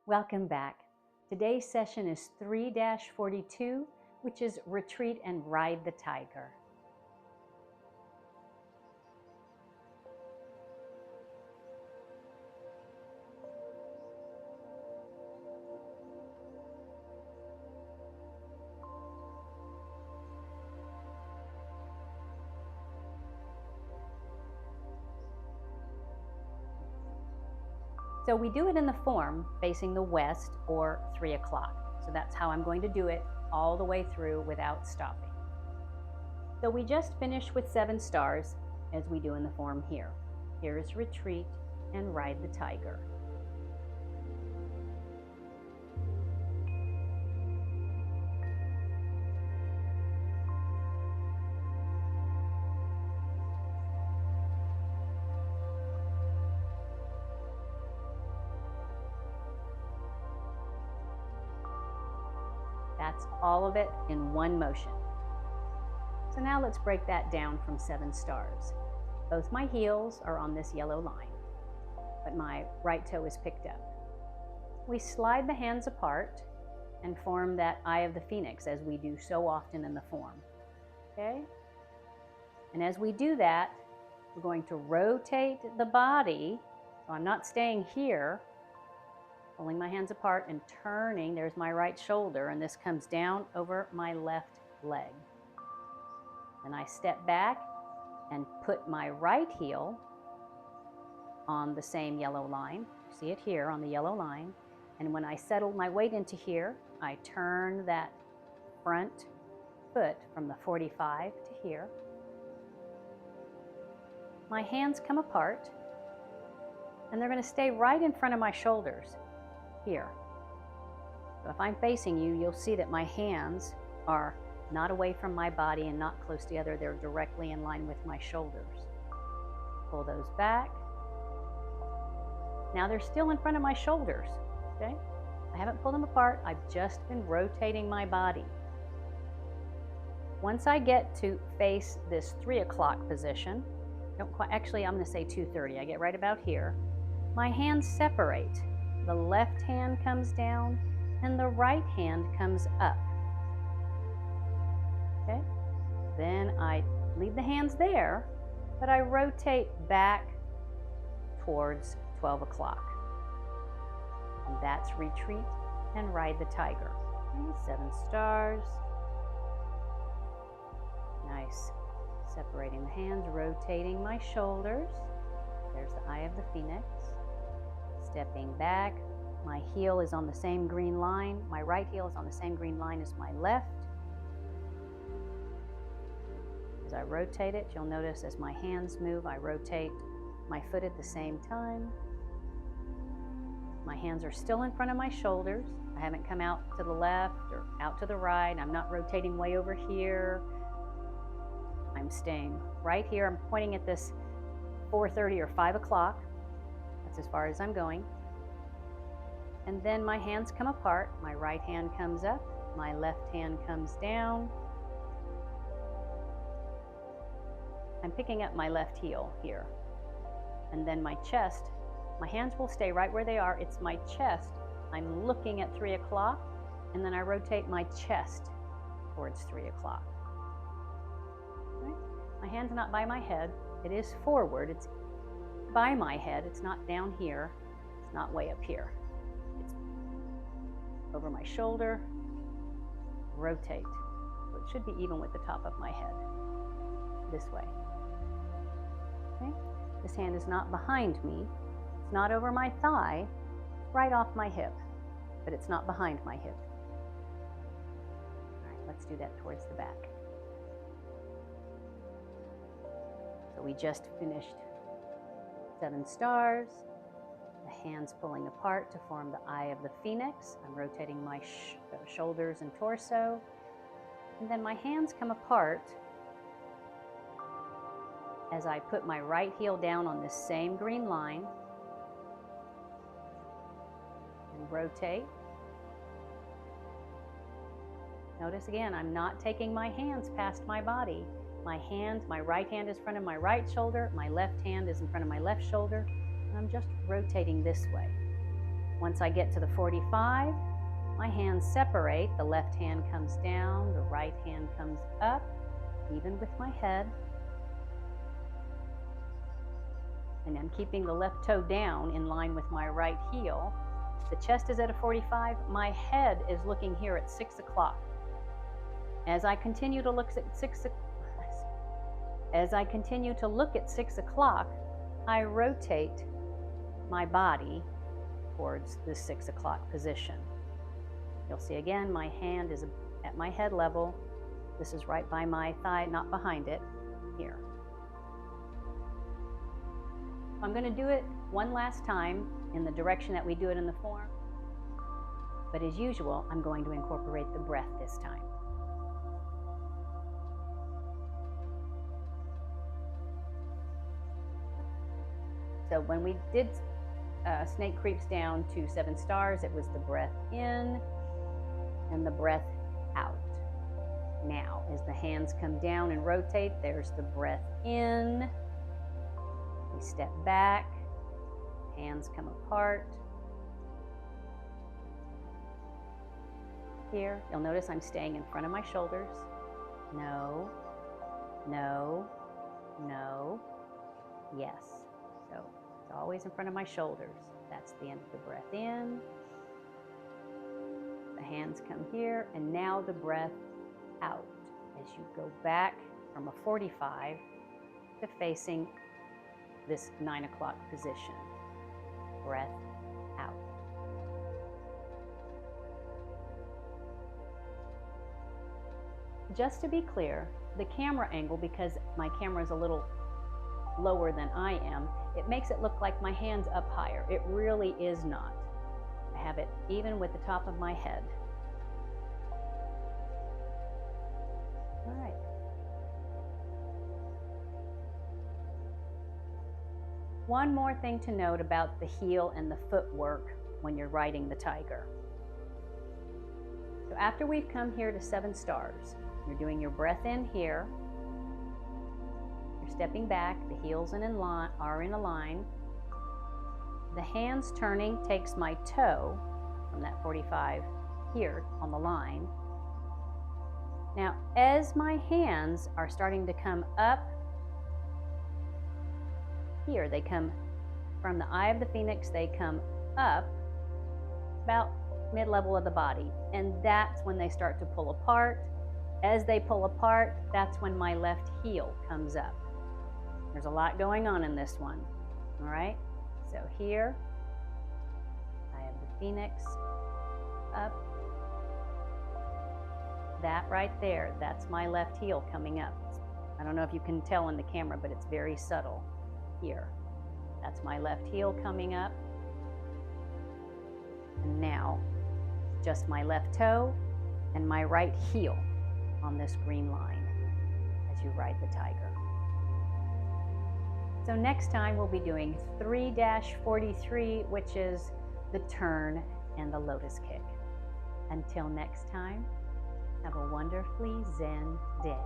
Welcome back. Today's session is 3-42, which is Retreat and Ride the Tiger. So we do it in the form facing the west or 3 o'clock. So that's how I'm going to do it all the way through without stopping. So we just finished with 7 stars as we do in the form here. Here's Retreat and Ride the Tiger. That's all of it in one motion. So now let's break that down from 7 stars. Both my heels are on this yellow line, but my right toe is picked up. We slide the hands apart and form that Eye of the Phoenix as we do so often in the form. Okay? And as we do that, we're going to rotate the body. So I'm not staying here, pulling my hands apart and turning. There's my right shoulder, and this comes down over my left leg. And I step back and put my right heel on the same yellow line. You see it here on the yellow line. And when I settle my weight into here, I turn that front foot from the 45 to here. My hands come apart, and they're going to stay right in front of my shoulders here. So if I'm facing you, you'll see that my hands are not away from my body and not close together. They're directly in line with my shoulders. Pull those back. Now they're still in front of my shoulders, okay? I haven't pulled them apart. I've just been rotating my body. Once I get to face this 3 o'clock position, actually I'm going to say 2:30. I get right about here. My hands separate. The left hand comes down and the right hand comes up. Okay? Then I leave the hands there, but I rotate back towards 12 o'clock. And that's Retreat and Ride the Tiger. Okay, 7 stars. Nice. Separating the hands, rotating my shoulders. There's the Eye of the Phoenix. Stepping back. My heel is on the same green line. My right heel is on the same green line as my left. As I rotate it, you'll notice as my hands move, I rotate my foot at the same time. My hands are still in front of my shoulders. I haven't come out to the left or out to the right. I'm not rotating way over here. I'm staying right here. I'm pointing at this 4:30 or 5 o'clock. That's as far as I'm going. And then my hands come apart. My right hand comes up. My left hand comes down. I'm picking up my left heel here. And then my chest, my hands will stay right where they are. It's my chest. I'm looking at 3 o'clock, and then I rotate my chest towards 3 o'clock. Right? My hand's not by my head. It is forward. It's by my head. It's not down here. It's not way up here. It's over my shoulder. Rotate. So it should be even with the top of my head. This way. Okay? This hand is not behind me. It's not over my thigh. It's right off my hip, but it's not behind my hip. All right, let's do that towards the back. So we just finished 7 stars. The hands pulling apart to form the Eye of the Phoenix. I'm rotating my shoulders and torso. And then my hands come apart as I put my right heel down on this same green line and rotate. Notice again, I'm not taking my hands past my body. My right hand is in front of my right shoulder, my left hand is in front of my left shoulder, and I'm just rotating this way. Once I get to the 45, my hands separate. The left hand comes down, the right hand comes up, even with my head. And I'm keeping the left toe down in line with my right heel. The chest is at a 45. My head is looking here at 6 o'clock. As I continue to look at 6 o'clock, I rotate my body towards the 6 o'clock position. You'll see again, my hand is at my head level. This is right by my thigh, not behind it, here. I'm going to do it one last time in the direction that we do it in the form. But as usual, I'm going to incorporate the breath this time. So when we did Snake Creeps Down to 7 stars, it was the breath in and the breath out. Now, as the hands come down and rotate, there's the breath in. We step back, hands come apart. Here, you'll notice I'm staying in front of my shoulders. No, no, no, yes. So it's always in front of my shoulders. That's the end of the breath in. The hands come here, and now the breath out as you go back from a 45 to facing this 9 o'clock position. Breath out. Just to be clear, the camera angle, because my camera is a little lower than I am, it makes it look like my hand's up higher. It really is not. I have it even with the top of my head. All right. One more thing to note about the heel and the footwork when you're riding the tiger. So after we've come here to 7 stars, you're doing your breath in here. You're stepping back, the heels are in a line. The hands turning takes my toe from that 45 here on the line. Now, as my hands are starting to come up here, they come from the eye of the phoenix, they come up about mid-level of the body, and that's when they start to pull apart. As they pull apart, that's when my left heel comes up. There's a lot going on in this one, all right? So here, I have the phoenix up. That right there, that's my left heel coming up. I don't know if you can tell in the camera, but it's very subtle here. That's my left heel coming up. And now, just my left toe and my right heel on this green line as you ride the tiger. So next time we'll be doing 3-43, which is the turn and the lotus kick. Until next time, have a wonderfully Zen day.